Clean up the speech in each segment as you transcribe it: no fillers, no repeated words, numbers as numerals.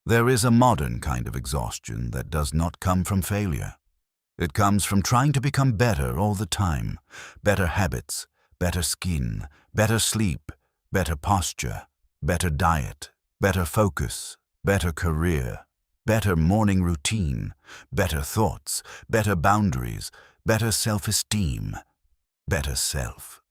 There is a modern kind of exhaustion that does not come from failure. It comes from trying to become better all the time. Better habits, better skin, better sleep, better posture, better diet, better focus, better career, better morning routine, better thoughts, better boundaries, better self-esteem, better self.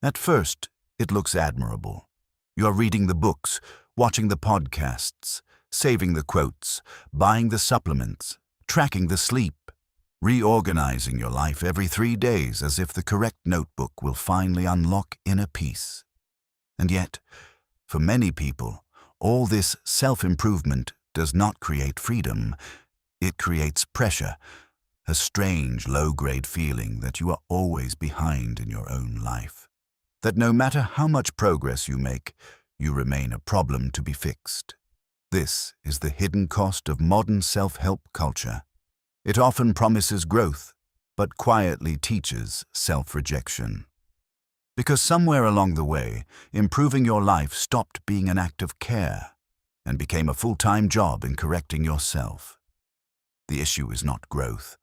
At first, it looks admirable. You're reading the books, watching the podcasts, saving the quotes, buying the supplements, tracking the sleep, reorganizing your life every 3 days as if the correct notebook will finally unlock inner peace. And yet, for many people, all this self-improvement does not create freedom. It creates pressure, a strange low-grade feeling that you are always behind in your own life, that no matter how much progress you make, you remain a problem to be fixed. This is the hidden cost of modern self-help culture. It often promises growth, but quietly teaches self-rejection. Because somewhere along the way, improving your life stopped being an act of care and became a full-time job in correcting yourself. The issue is not growth.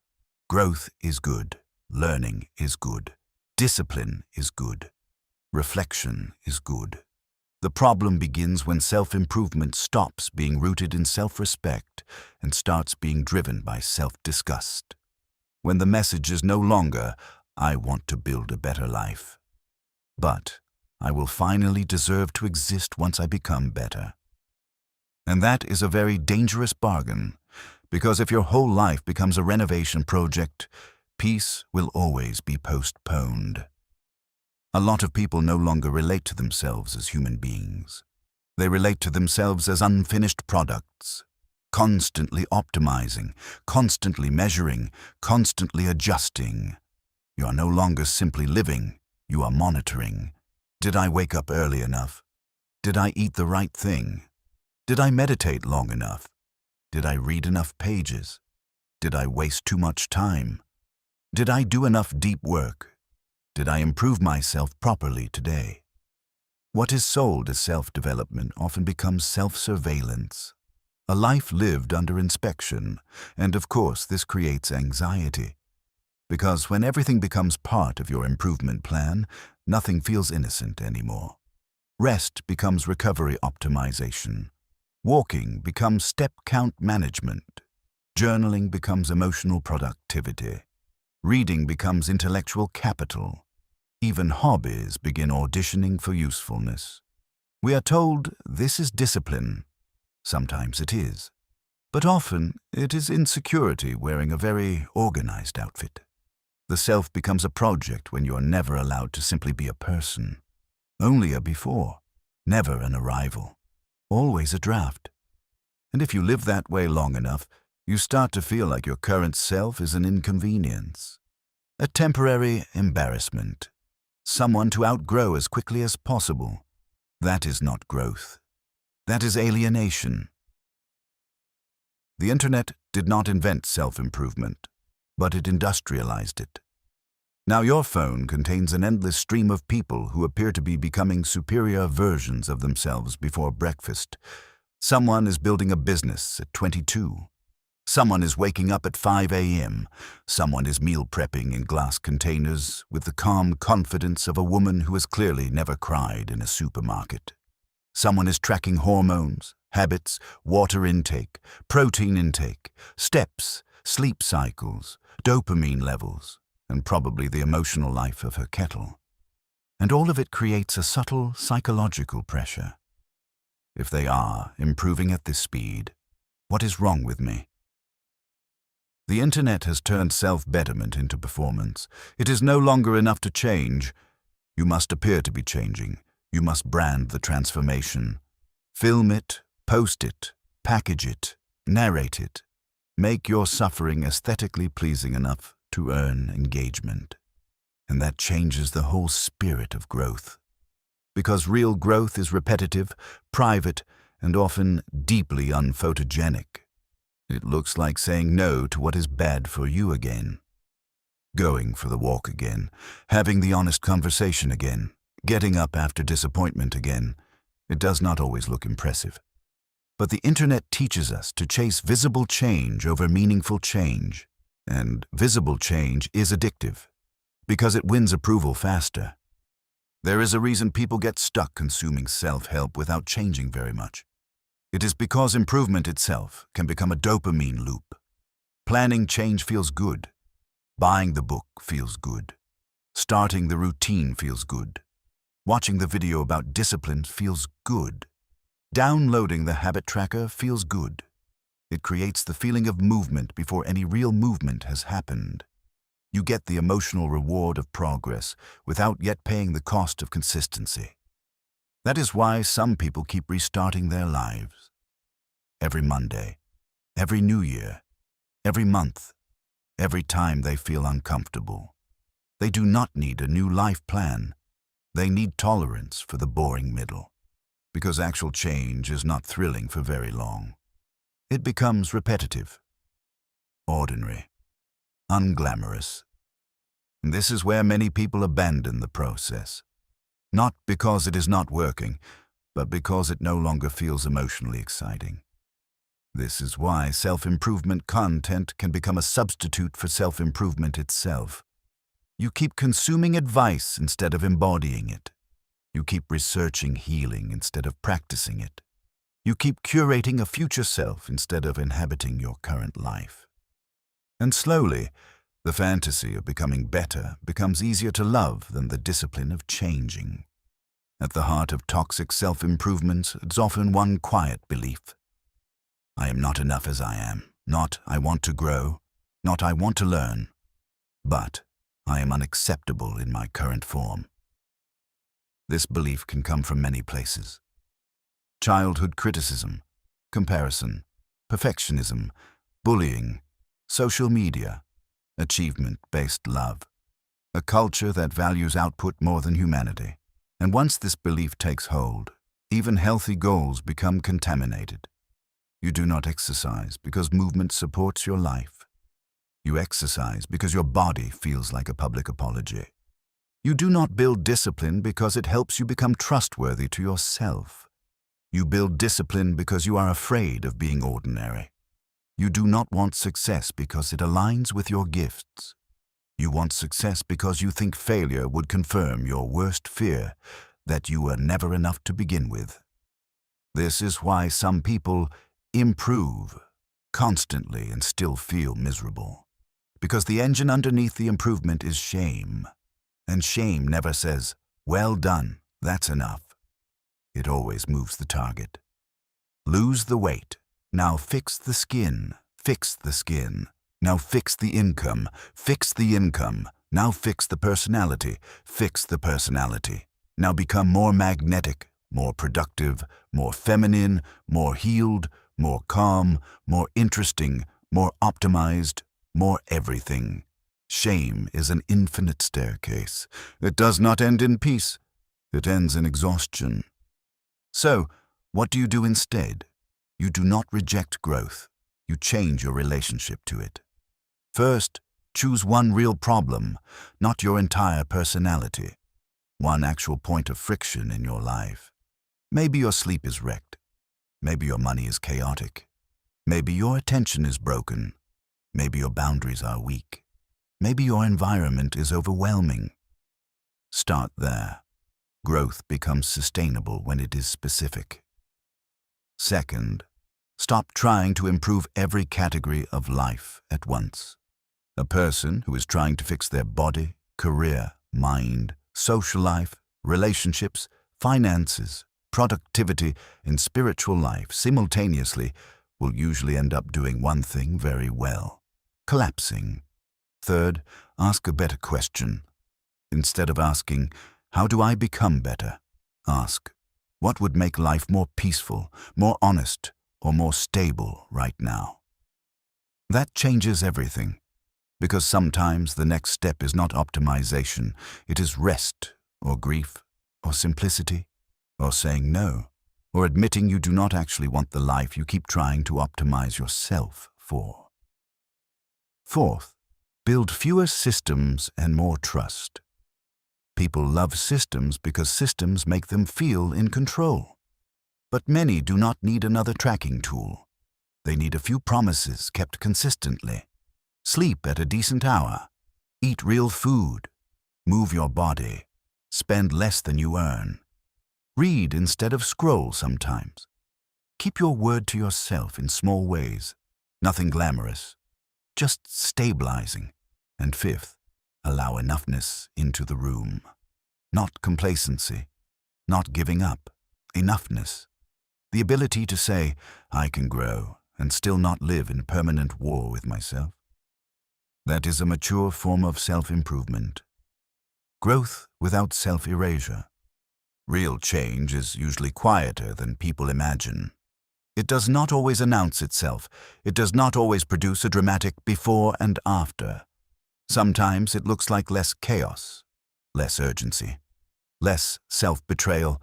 Growth is good. Learning is good. Discipline is good. Reflection is good. The problem begins when self-improvement stops being rooted in self-respect and starts being driven by self-disgust. When the message is no longer, "I want to build a better life," but "I will finally deserve to exist once I become better." And that is a very dangerous bargain, because if your whole life becomes a renovation project, peace will always be postponed. A lot of people no longer relate to themselves as human beings. They relate to themselves as unfinished products, constantly optimizing, constantly measuring, constantly adjusting. You are no longer simply living, you are monitoring. Did I wake up early enough? Did I eat the right thing? Did I meditate long enough? Did I read enough pages? Did I waste too much time? Did I do enough deep work? Did I improve myself properly today? What is sold as self-development often becomes self-surveillance, a life lived under inspection, and of course this creates anxiety. Because when everything becomes part of your improvement plan, nothing feels innocent anymore. Rest becomes recovery optimization. Walking becomes step count management. Journaling becomes emotional productivity. Reading becomes intellectual capital. Even hobbies begin auditioning for usefulness. We are told this is discipline. Sometimes it is. But often it is insecurity wearing a very organized outfit. The self becomes a project when you are never allowed to simply be a person. Only a before, never an arrival, always a draft. And if you live that way long enough, you start to feel like your current self is an inconvenience, a temporary embarrassment, someone to outgrow as quickly as possible. That is not growth. That is alienation. The internet did not invent self-improvement, but it industrialized it. Now your phone contains an endless stream of people who appear to be becoming superior versions of themselves before breakfast. Someone is building a business at 22. Someone is waking up at 5 a.m. Someone is meal prepping in glass containers with the calm confidence of a woman who has clearly never cried in a supermarket. Someone is tracking hormones, habits, water intake, protein intake, steps, sleep cycles, dopamine levels, and probably the emotional life of her kettle. And all of it creates a subtle psychological pressure. If they are improving at this speed, what is wrong with me? The internet has turned self-betterment into performance. It is no longer enough to change. You must appear to be changing. You must brand the transformation. Film it, post it, package it, narrate it. Make your suffering aesthetically pleasing enough to earn engagement. And that changes the whole spirit of growth. Because real growth is repetitive, private, and often deeply unphotogenic. It looks like saying no to what is bad for you again. Going for the walk again, having the honest conversation again, getting up after disappointment again. It does not always look impressive. But the internet teaches us to chase visible change over meaningful change. And visible change is addictive, because it wins approval faster. There is a reason people get stuck consuming self-help without changing very much. It is because improvement itself can become a dopamine loop. Planning change feels good. Buying the book feels good. Starting the routine feels good. Watching the video about discipline feels good. Downloading the habit tracker feels good. It creates the feeling of movement before any real movement has happened. You get the emotional reward of progress without yet paying the cost of consistency. That is why some people keep restarting their lives. Every Monday, every New Year, every month, every time they feel uncomfortable. They do not need a new life plan. They need tolerance for the boring middle. Because actual change is not thrilling for very long. It becomes repetitive, ordinary, unglamorous. And this is where many people abandon the process. Not because it is not working, but because it no longer feels emotionally exciting. This is why self-improvement content can become a substitute for self-improvement itself. You keep consuming advice instead of embodying it. You keep researching healing instead of practicing it. You keep curating a future self instead of inhabiting your current life. And slowly, the fantasy of becoming better becomes easier to love than the discipline of changing. At the heart of toxic self-improvement is often one quiet belief. I am not enough as I am, not I want to grow, not I want to learn, but I am unacceptable in my current form. This belief can come from many places. Childhood criticism, comparison, perfectionism, bullying, social media, achievement-based love, a culture that values output more than humanity. And once this belief takes hold, even healthy goals become contaminated. You do not exercise because movement supports your life. You exercise because your body feels like a public apology. You do not build discipline because it helps you become trustworthy to yourself. You build discipline because you are afraid of being ordinary. You do not want success because it aligns with your gifts. You want success because you think failure would confirm your worst fear, that you were never enough to begin with. This is why some people improve constantly and still feel miserable. Because the engine underneath the improvement is shame. And shame never says, "Well done, that's enough." It always moves the target. Lose the weight. Now fix the skin. Fix the skin. Now fix the income. Fix the income. Now fix the personality. Fix the personality. Now become more magnetic, more productive, more feminine, more healed, more calm, more interesting, more optimized, more everything. Shame is an infinite staircase. It does not end in peace. It ends in exhaustion. So, what do you do instead? You do not reject growth. You change your relationship to it. First, choose one real problem, not your entire personality. One actual point of friction in your life. Maybe your sleep is wrecked. Maybe your money is chaotic. Maybe your attention is broken. Maybe your boundaries are weak. Maybe your environment is overwhelming. Start there. Growth becomes sustainable when it is specific. Second, stop trying to improve every category of life at once. A person who is trying to fix their body, career, mind, social life, relationships, finances, productivity, and spiritual life simultaneously will usually end up doing one thing very well: collapsing. Third, ask a better question. Instead of asking, "How do I become better?" ask, "What would make life more peaceful, more honest, or more stable right now?" That changes everything, because sometimes the next step is not optimization, it is rest, or grief, or simplicity, or saying no, or admitting you do not actually want the life you keep trying to optimize yourself for. Fourth, build fewer systems and more trust. People love systems because systems make them feel in control. But many do not need another tracking tool. They need a few promises kept consistently. Sleep at a decent hour. Eat real food. Move your body. Spend less than you earn. Read instead of scroll sometimes. Keep your word to yourself in small ways. Nothing glamorous. Just stabilizing. And fifth, allow enoughness into the room. Not complacency. Not giving up. Enoughness. The ability to say, I can grow and still not live in permanent war with myself. That is a mature form of self-improvement. Growth without self-erasure. Real change is usually quieter than people imagine. It does not always announce itself. It does not always produce a dramatic before and after. Sometimes it looks like less chaos, less urgency, less self-betrayal,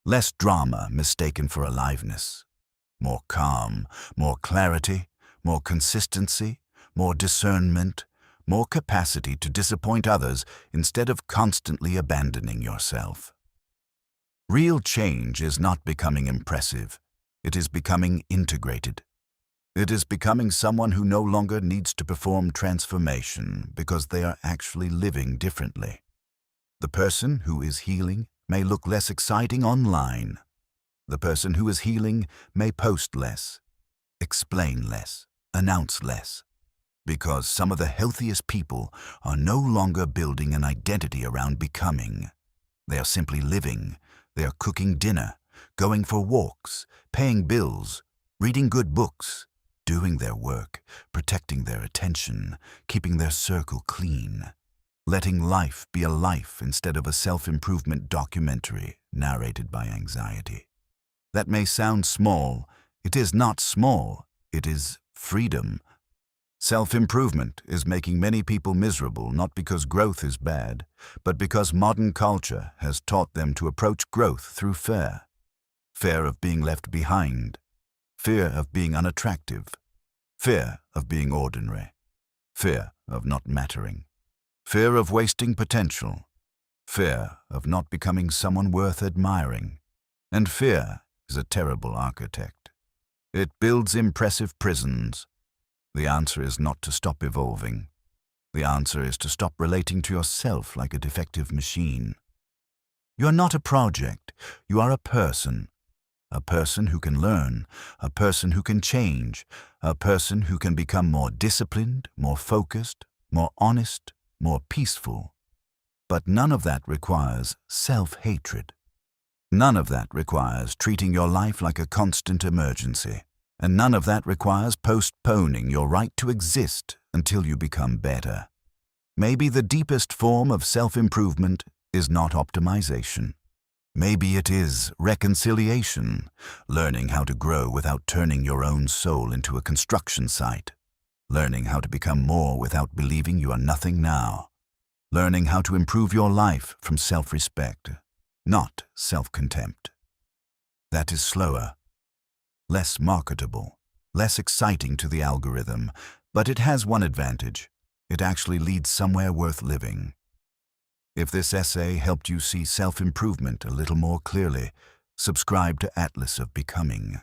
less drama mistaken for aliveness. More calm, more clarity, more consistency, more discernment, more capacity to disappoint others instead of constantly abandoning yourself. Real change is not becoming impressive. It is becoming integrated. It is becoming someone who no longer needs to perform transformation because they are actually living differently. The person who is healing may look less exciting online. The person who is healing may post less, explain less, announce less. Because some of the healthiest people are no longer building an identity around becoming. They are simply living. They are cooking dinner, going for walks, paying bills, reading good books, doing their work, protecting their attention, keeping their circle clean, letting life be a life instead of a self-improvement documentary narrated by anxiety. That may sound small. It is not small. It is freedom. Self-improvement is making many people miserable not because growth is bad, but because modern culture has taught them to approach growth through fear. Fear of being left behind. Fear of being unattractive. Fear of being ordinary. Fear of not mattering. Fear of wasting potential. Fear of not becoming someone worth admiring. And fear is a terrible architect. It builds impressive prisons. The answer is not to stop evolving. The answer is to stop relating to yourself like a defective machine. You are not a project. You are a person. A person who can learn, a person who can change, a person who can become more disciplined, more focused, more honest, more peaceful. But none of that requires self-hatred. None of that requires treating your life like a constant emergency. And none of that requires postponing your right to exist until you become better. Maybe the deepest form of self-improvement is not optimization. Maybe it is reconciliation, learning how to grow without turning your own soul into a construction site, learning how to become more without believing you are nothing now, learning how to improve your life from self-respect, not self-contempt. That is slower, less marketable, less exciting to the algorithm, but it has one advantage. It actually leads somewhere worth living. If this essay helped you see self-improvement a little more clearly, subscribe to Atlas of Becoming.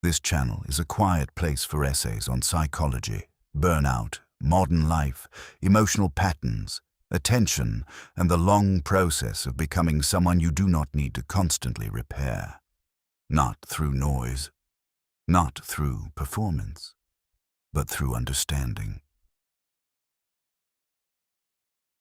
This channel is a quiet place for essays on psychology, burnout, modern life, emotional patterns, attention, and the long process of becoming someone you do not need to constantly repair. Not through noise, not through performance, but through understanding.